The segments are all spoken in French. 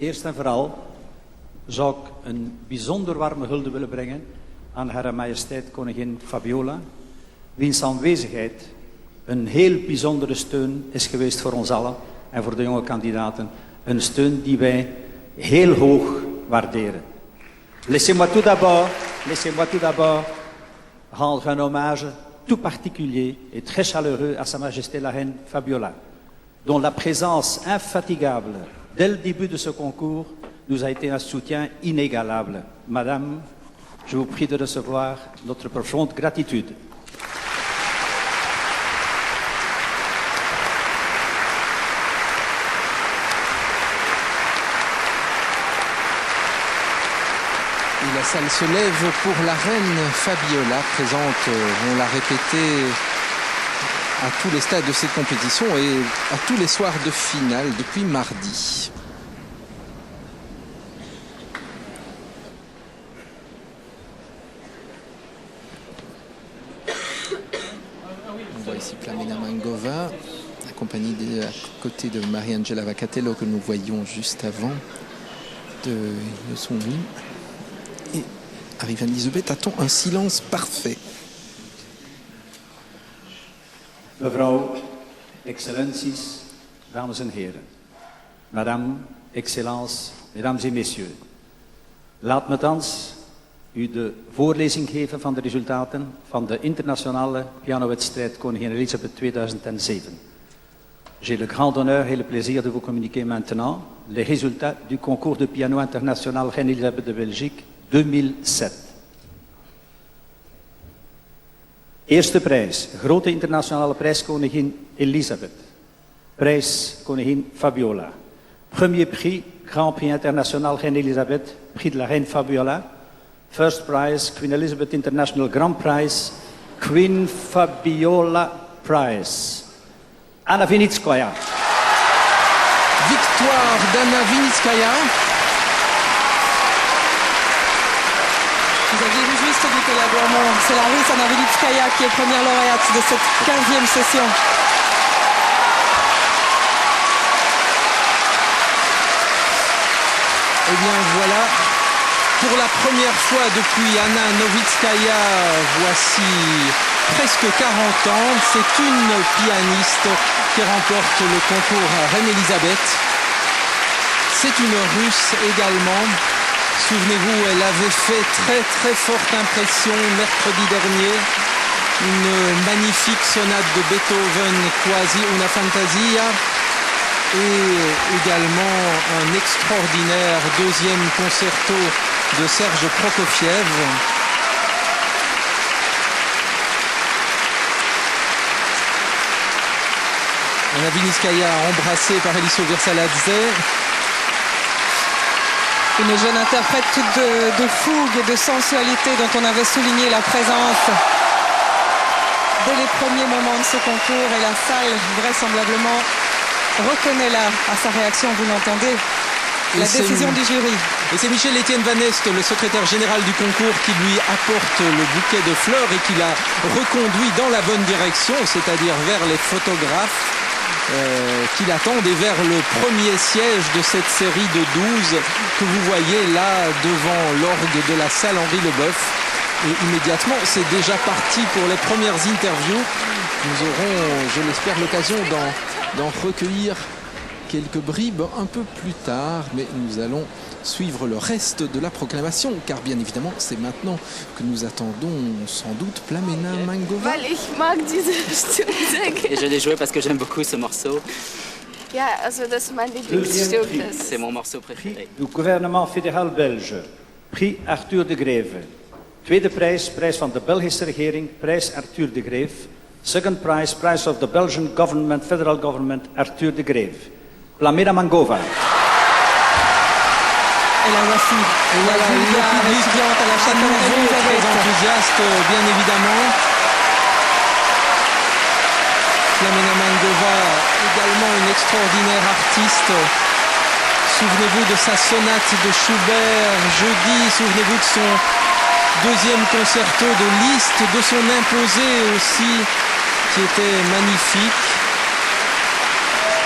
Eerst en vooral zou ik een bijzonder warme hulde willen brengen aan Hare Majesteit Koningin Fabiola, wiens aanwezigheid een heel bijzondere steun is geweest voor ons allen en voor de jonge kandidaten. Een steun die wij heel hoog waarderen. Laissez-moi tout d'abord rendre un hommage tout particulier et très chaleureux à Sa Majesté la Reine Fabiola, dont la présence infatigable dès le début de ce concours nous a été un soutien inégalable. Madame, je vous prie de recevoir notre profonde gratitude. Et la salle se lève pour la reine Fabiola, présente, on l'a répété, à tous les stades de cette compétition et à tous les soirs de finale depuis mardi. On voit ici Plamena Mangova, accompagnée à côté de Mariangela Vacatello que nous voyions juste avant de son lit. Et Arrivane Elisabeth attend un silence parfait. Mevrouw, excellenties, dames en heren. Madame, excellence, mesdames et messieurs. Laat me thans u de voorlezing geven van de resultaten van de internationale pianowedstrijd Koningin Elisabeth 2007. J'ai le grand honneur et le plaisir de vous communiquer maintenant les résultats du concours de piano international Reine Elisabeth de Belgique 2007. Eerste prijs, grote internationale prijs Koningin Elisabeth. Prijs Koningin Fabiola. Premier prix, Grand Prix International Reine Elisabeth, Prix de la Reine Fabiola. First prize, Queen Elizabeth International Grand Prize, Queen Fabiola Prize. Anna Vinitskaya. Victoire d'Anna Vinitskaya. Vous aviez vu juste Nicolas Bourmont. C'est la Russe Anna Vinitskaya qui est première lauréate de cette 15e session. Eh bien voilà, pour la première fois depuis Anna Novitskaya, voici presque 40 ans, c'est une pianiste qui remporte le concours Reine Elisabeth. C'est une Russe également. Souvenez-vous, elle avait fait très forte impression mercredi dernier. Une magnifique sonate de Beethoven, Quasi una fantasia. Et également un extraordinaire deuxième concerto de Serge Prokofiev. Anna Vinitskaya embrassée par Eliseo Virsaladze. Une jeune interprète toute de fougue et de sensualité dont on avait souligné la présence dès les premiers moments de ce concours. Et la salle, vraisemblablement, reconnaît là, à sa réaction, vous l'entendez, la décision du jury. Et c'est Michel-Étienne Van Est, le secrétaire général du concours, qui lui apporte le bouquet de fleurs et qui l'a reconduit dans la bonne direction, c'est-à-dire vers les photographes qui l'attendent et vers le premier siège de cette série de 12 que vous voyez là devant l'orgue de la salle Henri Leboeuf. Et immédiatement, c'est déjà parti pour les premières interviews. Nous aurons, je l'espère, l'occasion d'en recueillir quelques bribes un peu plus tard, mais nous allons suivre le reste de la proclamation, car bien évidemment, c'est maintenant que nous attendons sans doute Plamena Mangova. Weil ich mag diese Stück sehr gerne. Et je l'ai joué parce que j'aime beaucoup ce morceau. Ja, also das ist mein Lieblingsstück. C'est mon morceau préféré. Du gouvernement fédéral belge. Prix Arthur de Greve. Tweede prijs, prijs van de Belgische regering, prijs Arthur de Greve. Second prize, prize of the Belgian government, federal government, Arthur de Greve. Plamena Mangova. Et la voici. Et voilà, le public à la nouveau très enthousiaste, bien évidemment. Plamena Mangova, également une extraordinaire artiste. Souvenez-vous de sa sonate de Schubert jeudi, souvenez-vous de son deuxième concerto de Liszt, de son imposé aussi, qui était magnifique.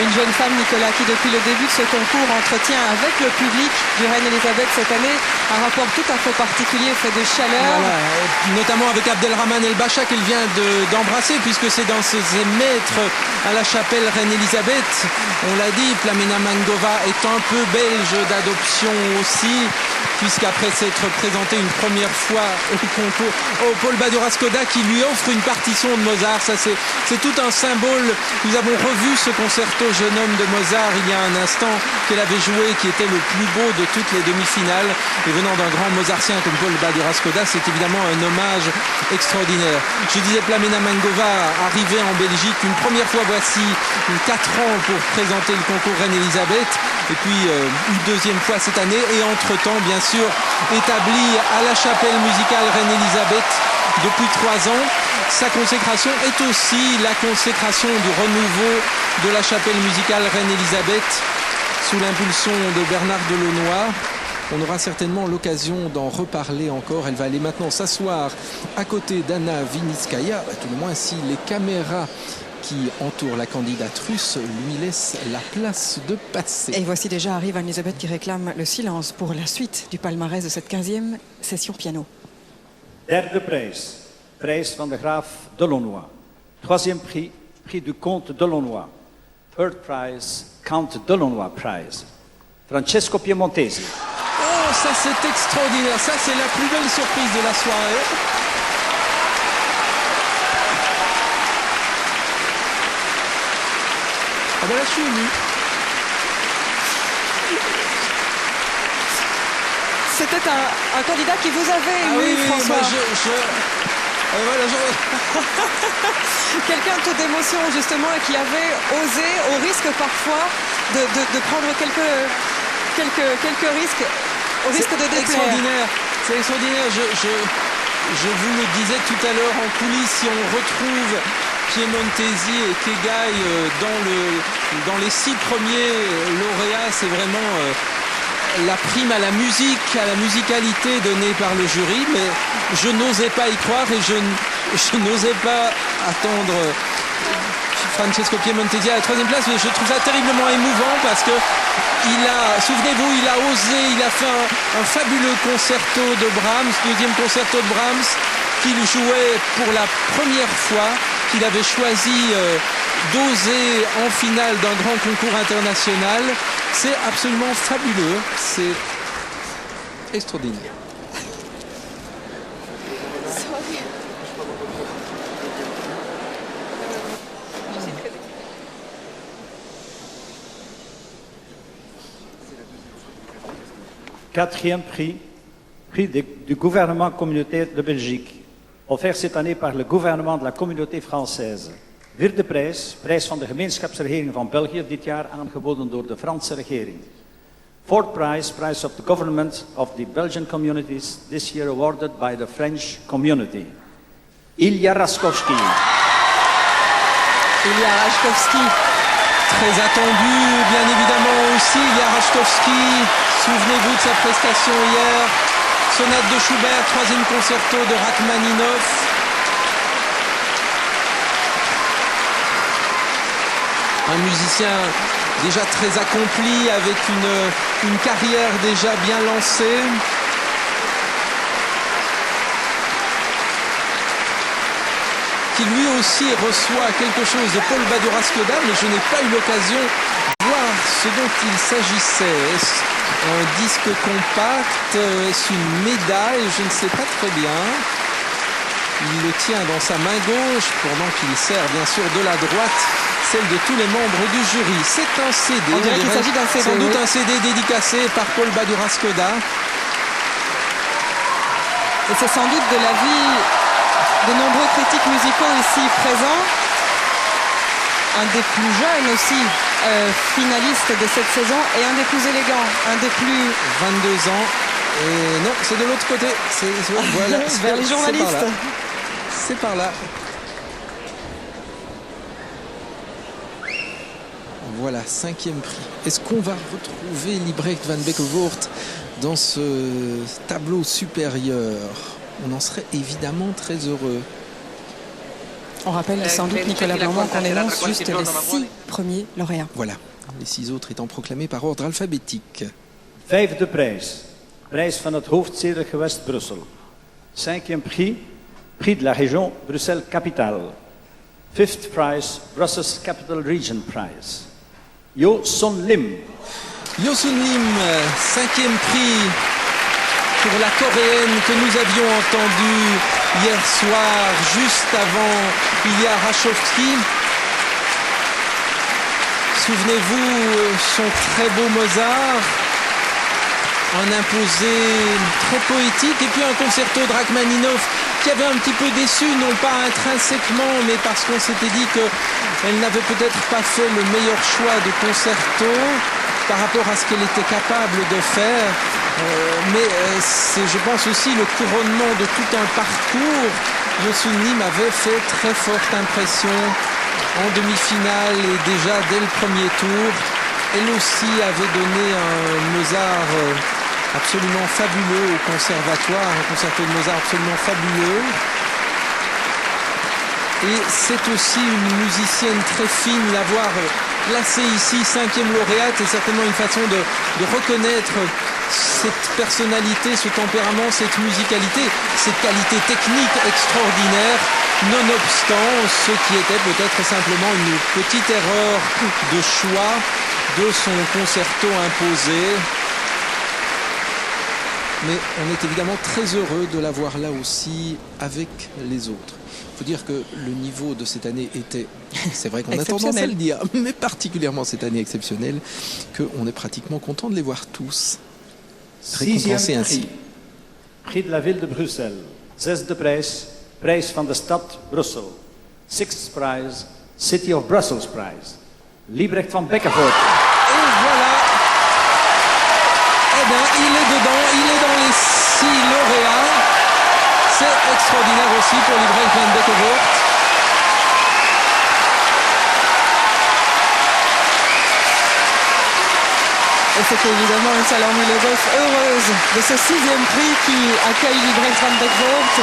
Une jeune femme, Nicolas, qui depuis le début de ce concours entretient avec le public du Reine-Elisabeth cette année un rapport tout à fait particulier, fait de chaleur. Voilà, notamment avec Abdelrahman El Bacha qu'elle vient d'embrasser, puisque c'est dans ses maîtres à la chapelle Reine-Elisabeth. On l'a dit, Plamena Mangova est un peu belge d'adoption aussi, puisqu'après s'être présenté une première fois au concours, Paul Badura Skoda qui lui offre une partition de Mozart. Ça, c'est tout un symbole. Nous avons revu ce concerto Jeune homme de Mozart il y a un instant qu'elle avait joué, qui était le plus beau de toutes les demi-finales. Et venant d'un grand mozartien comme Paul Badura Skoda, c'est évidemment un hommage extraordinaire. Je disais Plamena Mangova arrivée en Belgique une première fois, voici 4 ans pour présenter le concours Reine-Elisabeth, et puis une deuxième fois cette année, et entre-temps bien sûr établie à la chapelle musicale Reine-Elisabeth depuis 3 ans. Sa consécration est aussi la consécration du renouveau de la chapelle musicale Reine-Elisabeth sous l'impulsion de Bernard Delaunoy. On aura certainement l'occasion d'en reparler encore. Elle va aller maintenant s'asseoir à côté d'Anna Vinitskaya, tout le moins si les caméras qui entourent la candidate russe lui laissent la place de passer. Et voici déjà arrive Anne-Elisabeth qui réclame le silence pour la suite du palmarès de cette 15e session piano. Derde prijs. Prijs van de graaf Delaunoy. Troisième prix, prix du comte Delaunoy. Third prize, Count Delaunoy prize. Francesco Piemontesi. Oh, ça c'est extraordinaire. Ça c'est la plus belle surprise de la soirée. Ah ben là je suis ému. C'était un candidat qui vous avait ému, François. Voilà, quelqu'un tout d'émotion justement et qui avait osé, au risque parfois de prendre quelques risques, au risque de déplaire. C'est extraordinaire. Je vous le disais tout à l'heure en coulisses, si on retrouve Piemontesi et Kegai dans les 6 premiers lauréats, c'est vraiment la prime à la musique, à la musicalité donnée par le jury, mais je n'osais pas y croire et je n'osais pas attendre Francesco Piemontesi à la 3e place, mais je trouve ça terriblement émouvant parce que souvenez-vous, il a osé, il a fait un fabuleux concerto de Brahms, 2e concerto de Brahms, qu'il jouait pour la première fois, qu'il avait choisi d'oser en finale d'un grand concours international. C'est absolument fabuleux, c'est extraordinaire. Sorry. Quatrième prix, prix du gouvernement communautaire de Belgique, offert cette année par le gouvernement de la communauté française. Vierde prijs, prijs van de gemeenschapsregering van België, dit jaar aangeboden door de Franse regering. Fourth prize, prize of the government of the Belgian communities, this year awarded by the French community. Ilya Raskovski. Ilya Raskovski. Très attendu, bien évidemment aussi, Ilya Raskovski. Souvenez-vous de sa prestation hier. Sonate de Schubert, 3e concerto de Rachmaninov. Un musicien déjà très accompli, avec une carrière déjà bien lancée. Qui lui aussi reçoit quelque chose de Paul Badura Skoda, mais je n'ai pas eu l'occasion de voir ce dont il s'agissait. Est-ce un disque compact? Est-ce une médaille? Je ne sais pas très bien. Il le tient dans sa main gauche, pendant qu'il sert bien sûr de la droite celle de tous les membres du jury. C'est un CD. On dirait qu'il s'agit d'un CD. Sans doute un CD dédicacé par Paul Badura Skoda. Et c'est sans doute de l'avis de nombreux critiques musicaux ici présents. Un des plus jeunes aussi, finalistes de cette saison, et un des plus élégants, un des plus... 22 ans. Et non, c'est de l'autre côté. Voilà, vers les journalistes. C'est par là. Voilà, 5e prix. Est-ce qu'on va retrouver Liebrecht van Beekevoort dans ce tableau supérieur? On en serait évidemment très heureux. On rappelle sans doute, Nicolas Blanc, qu'on énonce juste les 6 premiers lauréats. Voilà, les 6 autres étant proclamés par ordre alphabétique. Vijfde prijs. Prijs van het hoofdstedelijk gewest Brussel. Cinquième prix. Prix de la région Bruxelles-Capitale. Fifth prize, Brussels Capital Region Prize. Yo Son Lim. Yo Sun Lim, 5e prix pour la coréenne que nous avions entendue hier soir, juste avant Ilya Rachovsky. Souvenez-vous, son très beau Mozart, un imposé très poétique, et puis un concerto de Rachmaninov qui avait un petit peu déçu, non pas intrinsèquement, mais parce qu'on s'était dit qu'elle n'avait peut-être pas fait le meilleur choix de concerto par rapport à ce qu'elle était capable de faire. Mais c'est, je pense, aussi le couronnement de tout un parcours. Yo Sun Lim avait fait très forte impression en demi-finale et déjà dès le premier tour. Elle aussi avait donné un Mozart absolument fabuleux au conservatoire, un concerto de Mozart absolument fabuleux. Et c'est aussi une musicienne très fine, l'avoir placée ici, 5e lauréate, est certainement une façon de reconnaître cette personnalité, ce tempérament, cette musicalité, cette qualité technique extraordinaire, nonobstant ce qui était peut-être simplement une petite erreur de choix de son concerto imposé. Mais on est évidemment très heureux de l'avoir là aussi avec les autres. Il faut dire que le niveau de cette année était, c'est vrai qu'on a tendance à le dire, mais particulièrement cette année exceptionnelle, qu'on est pratiquement content de les voir tous récompensés ainsi. Prix de la ville de Bruxelles. 6e prijs, prijs van de stad Brussel. 6th prize, City of Brussels Prize. Liebrecht van Beckenvoort. Et voilà. Eh bien, il est dedans, il est dans les 6 lauréats. C'est extraordinaire aussi pour Liebrecht van Beckenvoort. Et c'est évidemment une salle Henri Leboeuf heureuse de ce 6e prix qui accueille Liebrecht van Beckenvoort.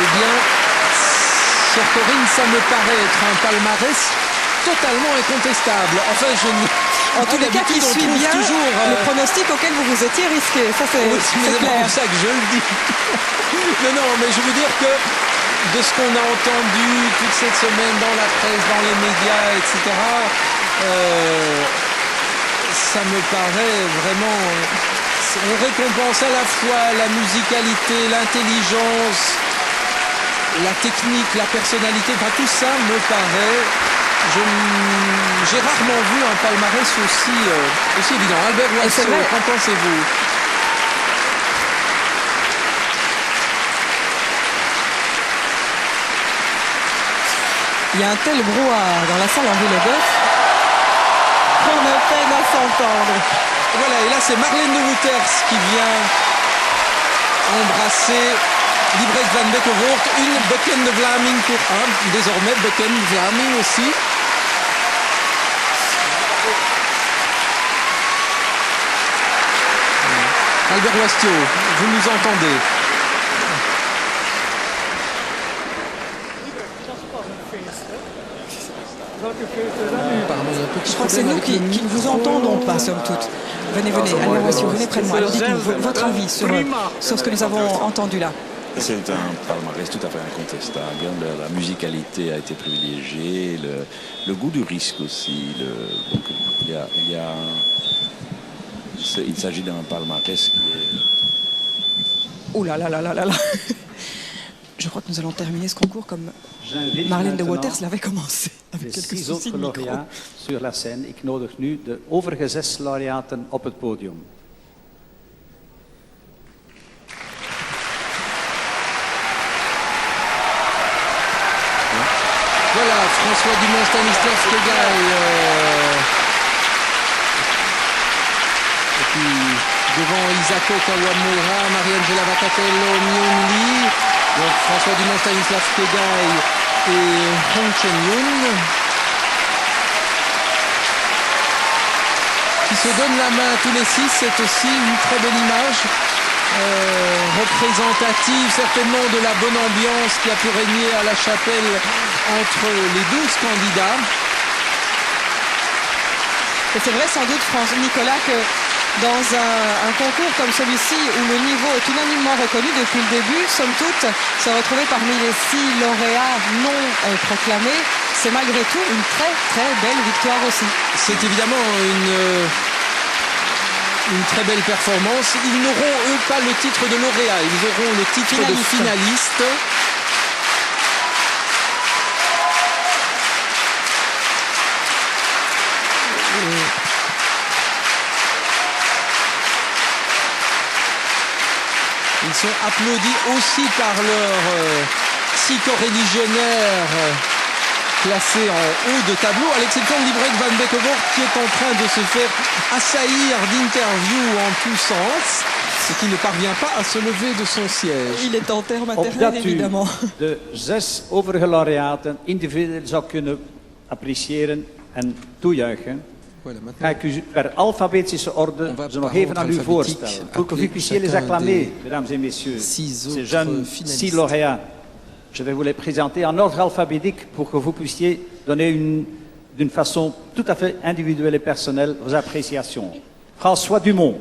Eh bien, chère Corinne, ça me paraît être un palmarès totalement incontestable. Enfin, en tous les cas, qui suit bien toujours, le pronostic auquel vous vous étiez risqué. Ça, c'est c'est clair. pour ça que je le dis. non, mais je veux dire que de ce qu'on a entendu toute cette semaine dans la presse, dans les médias, etc., ça me paraît vraiment... On récompense à la fois la musicalité, l'intelligence, la technique, la personnalité, enfin tout ça me paraît... J'ai rarement vu un palmarès aussi évident. Albert Loiseau, qu'en pensez-vous? Il y a un tel brouhaha dans la salle Henri Leboeuf qu'on a peine à s'entendre. Voilà, et là c'est Marlène de Wouters qui vient embrasser Liebrecht van Beckenvoort, une Bekken de Vlaming pour un, désormais Bekken de Vlaming aussi. Albert Loiseau, vous nous entendez? Je crois que c'est nous qui ne vous entendons pas, somme toute. Venez, Albert Loiseau, venez près de moi. Alors dites-nous votre avis sur ce que nous avons entendu là. C'est un palmarès tout à fait incontestable. La musicalité a été privilégiée, le goût du risque aussi. Donc il s'agit d'un palmarès qui est... Oh là là là là là là. Je crois que nous allons terminer ce concours comme Marlène de Wouters l'avait commencé. Avec de quelques 6 soucis autres de micro. lauréats sur la scène. Ik nodig nu de overige 6 laureaten op het podium. Voilà, François Dumont, Stanislas Kegaï. Et puis devant Isako Kawamura, Marie-Angela Vakatello, Myung Lee. Donc François Dumont, Stanislas Kegaï et Hong Chen-Yun. Qui se donnent la main tous les 6, c'est aussi une très belle image. Représentative certainement de la bonne ambiance qui a pu régner à la chapelle entre les 12 candidats. Et c'est vrai sans doute, Nicolas, que dans un concours comme celui-ci, où le niveau est unanimement reconnu depuis le début, somme toute, se retrouver parmi les 6 lauréats non proclamés, c'est malgré tout une très très belle victoire aussi. C'est évidemment une très belle performance. Ils n'auront, eux, pas le titre de lauréat, ils auront le titre de finaliste. Ils sont applaudis aussi par leurs 6 coreligionnaires classés en haut de tableau, à l'exception de Liebrecht van Beeckevort qui est en train de se faire assaillir d'interviews en tous sens et qui ne parvient pas à se lever de son siège. Il est en terre maternelle, Opdat u évidemment. de 6 overige laureaten individueel zou kunnen appreciëren en toejuichen, Voilà, ga ik u per alfabetische orde ze nog even aan u voorstellen. Pour que vous puissiez les acclamer, mesdames et messieurs, ces jeunes 6 lauréats. Je vais vous les présenter en ordre alphabétique pour que vous puissiez donner d'une façon tout à fait individuelle et personnelle vos appréciations. François Dumont.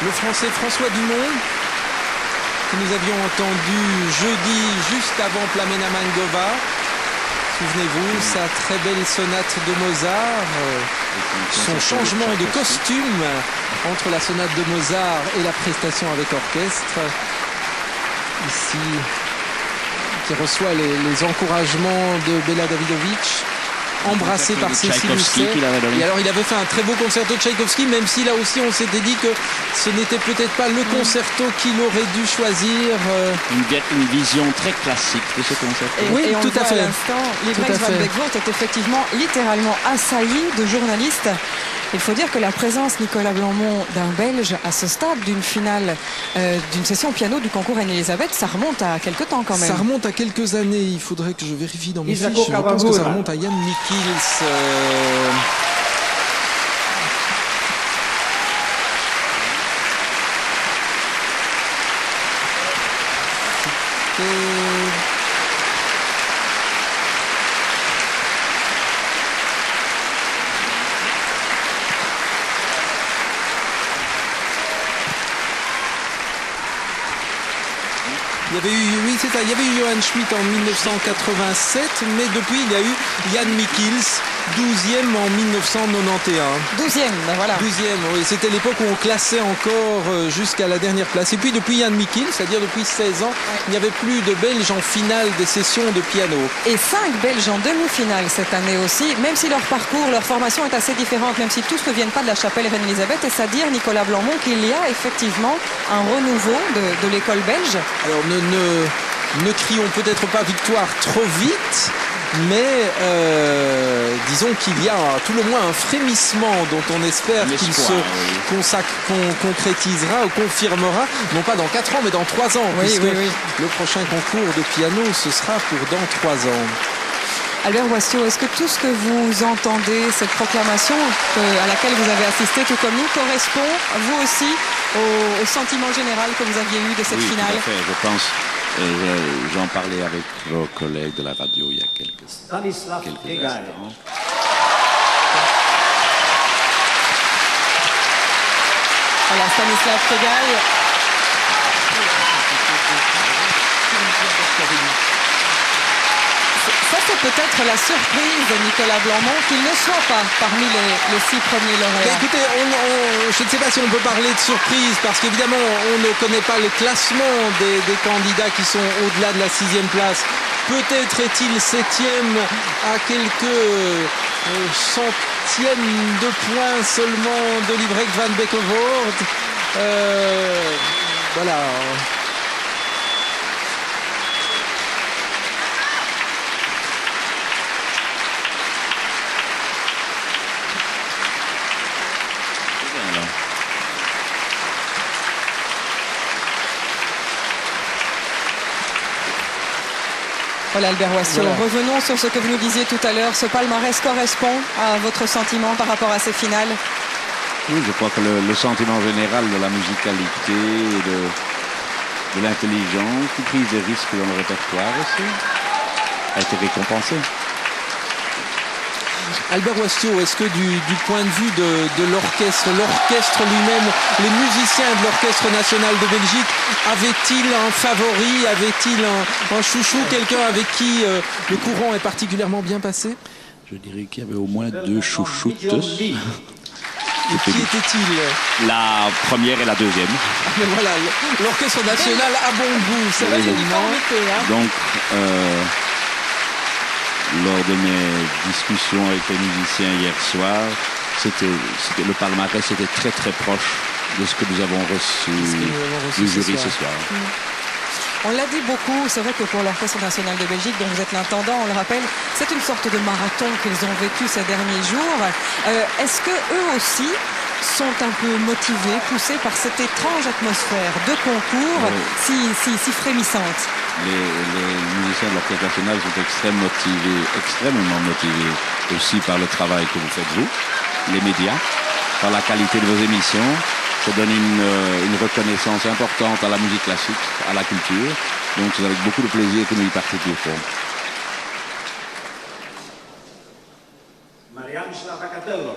Le Français François Dumont, que nous avions entendu jeudi juste avant Plamena Mangova. Souvenez-vous, sa très belle sonate de Mozart, son changement de costume entre la sonate de Mozart et la prestation avec orchestre. Ici, qui reçoit les encouragements de Bela Davidovich, embrassé par Cécile Housset. Et alors il avait fait un très beau concerto de Tchaïkovski, même si là aussi on s'était dit que ce n'était peut-être pas le concerto qu'il aurait dû choisir. Une vision très classique de ce concerto. Et on tout à fait. À l'instant, Liebrecht van Beeckevort est effectivement littéralement assailli de journalistes. Il faut dire que la présence, Nicolas Blanmont, d'un Belge à ce stade d'une finale, d'une session piano du concours Reine-Elisabeth, ça remonte à quelques temps quand même. Ça remonte à quelques années, il faudrait que je vérifie dans mes fiches. Je pense que ça remonte à Jan Mikkels. Il y avait eu Johann Schmidt en 1987, mais depuis il y a eu Jan Mikkels, 12e en 1991. 12e, ben voilà. 12e, oui, c'était l'époque où on classait encore jusqu'à la dernière place. Et puis depuis Jan Mikkels, c'est-à-dire depuis 16 ans, il n'y avait plus de Belges en finale des sessions de piano. Et 5 Belges en demi-finale cette année aussi, même si leur parcours, leur formation est assez différente, même si tous ne viennent pas de la chapelle Reine-Elisabeth, et c'est à dire, Nicolas Blanmont, qu'il y a effectivement un renouveau de l'école belge. Alors ne crions peut-être pas victoire trop vite, mais disons qu'il y a tout le moins un frémissement dont on espère qu'il se concrétisera ou confirmera, non pas dans 4 ans mais dans 3 ans, puisque le prochain concours de piano ce sera pour dans 3 ans. Albert Boissiau, est-ce que tout ce que vous entendez, cette proclamation à laquelle vous avez assisté tout comme nous, correspond vous aussi au sentiment général que vous aviez eu de cette finale? Tout à fait, je pense. J'en parlais avec vos collègues de la radio il y a quelques instants. Voilà, Stanislav Kegaï. Ça, c'est peut-être la surprise de Nicolas Blanmont qu'il ne soit pas parmi les 6 premiers lauréats. Écoutez, je ne sais pas si on peut parler de surprise parce qu'évidemment, on ne connaît pas le classement des candidats qui sont au-delà de la 6e place. Peut-être est-il 7e à quelques centièmes de points seulement de Liebrecht van Beeckevort. Voilà. Voilà, Albert Wassio. Voilà. Revenons sur ce que vous nous disiez tout à l'heure. Ce palmarès correspond à votre sentiment par rapport à ces finales? Oui, je crois que le sentiment général de la musicalité, de l'intelligence, de prise de risque dans le répertoire aussi, a été récompensé. Albert Wassio, est-ce que du point de vue de l'orchestre lui-même, les musiciens de l'Orchestre national de Belgique, avaient-ils un favori, avaient-ils un chouchou, quelqu'un avec qui le courant est particulièrement bien passé? Je dirais qu'il y avait au moins 2 chouchoutes. Et qui était-il? La première et la deuxième. Mais voilà, l'Orchestre national a bon goût, c'est vrai. Donc, lors de mes discussions avec les musiciens hier soir, le palmarès était très très proche de ce que nous avons reçu du jury ce soir. On l'a dit beaucoup, c'est vrai que pour l'Orchestre national de Belgique, dont vous êtes l'intendant, on le rappelle, c'est une sorte de marathon qu'ils ont vécu ces derniers jours. Est-ce que eux aussi sont un peu motivés, poussés par cette étrange atmosphère de concours si frémissante? Les musiciens de l'Orchestre national sont extrêmement motivés aussi par le travail que vous faites vous, les médias, par la qualité de vos émissions. Ça donne une reconnaissance importante à la musique classique, à la culture. Donc c'est avec beaucoup de plaisir que nous y participons. Marianne Slavacatello.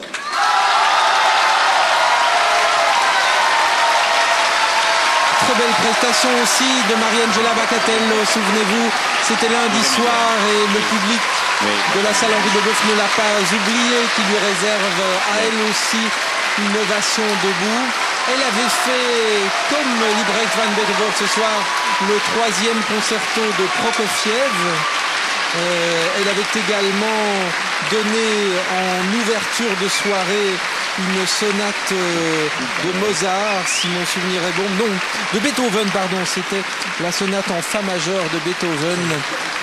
Très belle prestation aussi de Mariangela Vacatello, souvenez-vous, c'était lundi soir et le public de la salle Henri Deboeuf ne l'a pas oublié, qui lui réserve à elle aussi une ovation debout. Elle avait fait, comme Liebrecht van Beethoven ce soir, le 3e concerto de Prokofiev. Elle avait également donné en ouverture de soirée une sonate de Mozart, si mon souvenir est bon. Non, de Beethoven, pardon. C'était la sonate en fa majeur de Beethoven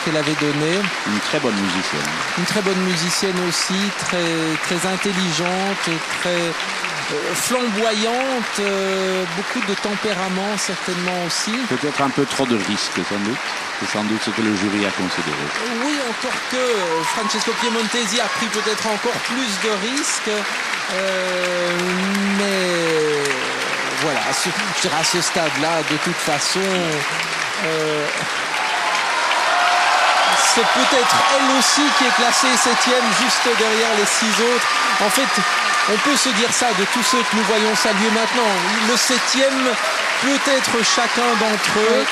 qu'elle avait donnée. Une très bonne musicienne. Une très bonne musicienne aussi, très, très intelligente, très flamboyante, beaucoup de tempérament certainement aussi. Peut-être un peu trop de risques sans doute. C'est sans doute ce que le jury a considéré. Oui, encore que Francesco Piemontesi a pris peut-être encore plus de risques. Mais voilà, je dirais à ce stade-là, de toute façon, c'est peut-être elle aussi qui est classée 7e, juste derrière les 6 autres. En fait, on peut se dire ça de tous ceux que nous voyons saluer maintenant. Le 7e peut être chacun d'entre eux.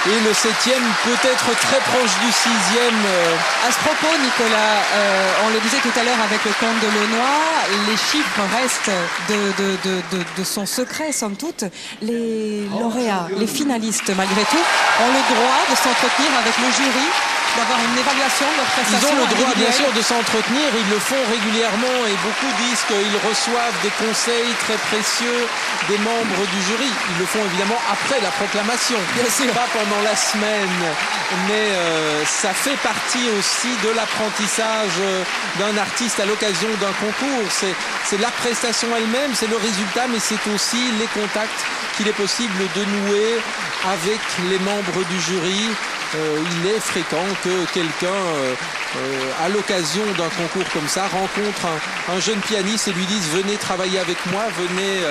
Et le 7e peut être très proche du 6e. À ce propos, Nicolas, on le disait tout à l'heure avec le comte de Launois, les chiffres restent de son secret, somme toute. Les lauréats, les finalistes, malgré tout, ont le droit de s'entretenir avec le jury, d'avoir une évaluation de leur prestation. Ils ont le droit, bien sûr, de s'entretenir. Ils le font régulièrement et beaucoup disent qu'ils reçoivent des conseils très précieux des membres du jury. Ils le font évidemment après la proclamation. Bien sûr. Pas pendant la semaine. Mais ça fait partie aussi de l'apprentissage d'un artiste à l'occasion d'un concours. C'est la prestation elle-même, c'est le résultat, mais c'est aussi les contacts qu'il est possible de nouer avec les membres du jury. Il est fréquent que quelqu'un, à l'occasion d'un concours comme ça, rencontre un jeune pianiste et lui dise « Venez travailler avec moi, venez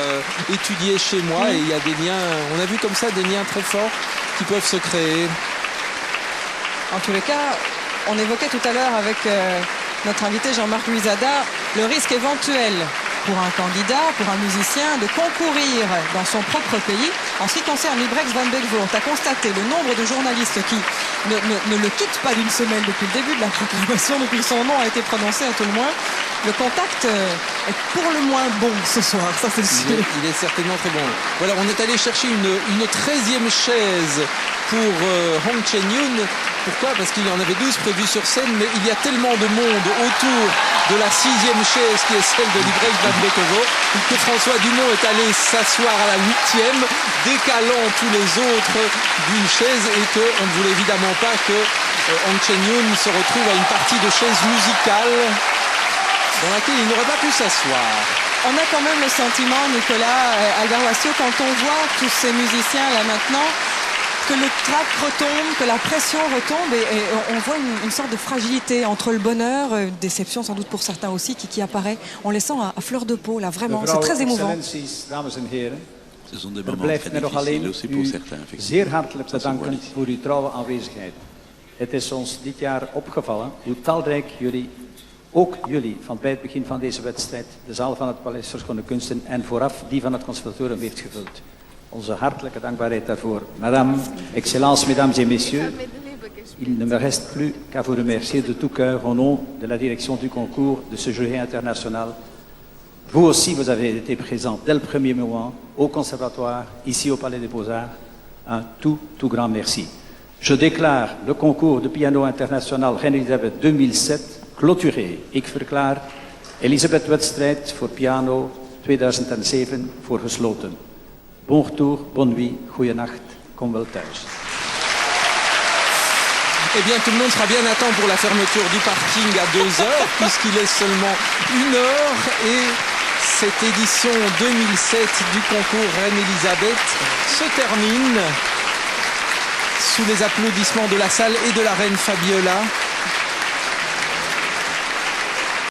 étudier chez moi ». Et il y a des liens, on a vu comme ça des liens très forts qui peuvent se créer. En tous les cas, on évoquait tout à l'heure avec notre invité Jean-Marc Luisada le risque éventuel pour un candidat, pour un musicien, de concourir dans son propre pays. En ce qui concerne Liebrecht van Beethoven, tu as constaté le nombre de journalistes qui ne le quittent pas d'une semaine depuis le début de la proclamation, depuis que son nom a été prononcé à tout le moins. Le contact est pour le moins bon ce soir, ça c'est sûr. Il est certainement très bon. Voilà, on est allé chercher une 13e chaise pour Hong Chen-Yoon. Pourquoi? Parce qu'il y en avait 12 prévues sur scène, mais il y a tellement de monde autour de la 6e chaise qui est celle de Liebrecht van Beethoven que François Dumont est allé s'asseoir à la 8e, décalant tous les autres d'une chaise, et qu'on ne voulait évidemment pas que Hong Chen-Yoon se retrouve à une partie de chaise musicale dans laquelle il n'aurait pas pu s'asseoir. On a quand même le sentiment, Nicolas, Albert Wassio, quand on voit tous ces musiciens là maintenant, que le trac retombe, que la pression retombe et on voit une sorte de fragilité entre le bonheur, une déception sans doute pour certains aussi qui apparaît. On les sent à fleur de peau là, vraiment. C'est très émouvant. Excellenties, dames en heren. Ce sont des Er moments blijft très me nog difficiles alleen aussi pour u certains, effectivement. zeer hartelijk Dat is bedanken symbolisch. voor uw trouwe aanwezigheid. Het is ons dit jaar opgevallen hoe talrijk jullie, ook jullie, van bij het begin van deze wedstrijd, de zaal van het Paleis voor Schone Kunsten en vooraf die van het Conservatorium heeft gevuld. Onze hartelijke dankbaarheid daarvoor. Madame, Excellences, Mesdames et Messieurs, il ne me reste plus qu'à vous remercier de tout cœur au nom de la direction du concours de ce jury international. Vous aussi, vous avez été présents dès le premier moment au Conservatoire, ici au Palais des Beaux-Arts. Un tout grand merci. Je déclare le concours de piano international Reine Elisabeth 2007 clôturé. Ik verklaar Elisabeth-wedstrijd voor piano 2007 voor gesloten. Bon retour, bonne nuit, goeienacht, kom wel thuis. Eh bien, tout le monde sera bien à temps pour la fermeture du parking à 2 heures, puisqu'il est seulement 1 heure. Et cette édition 2007 du concours Reine Elisabeth se termine sous les applaudissements de la salle et de la reine Fabiola.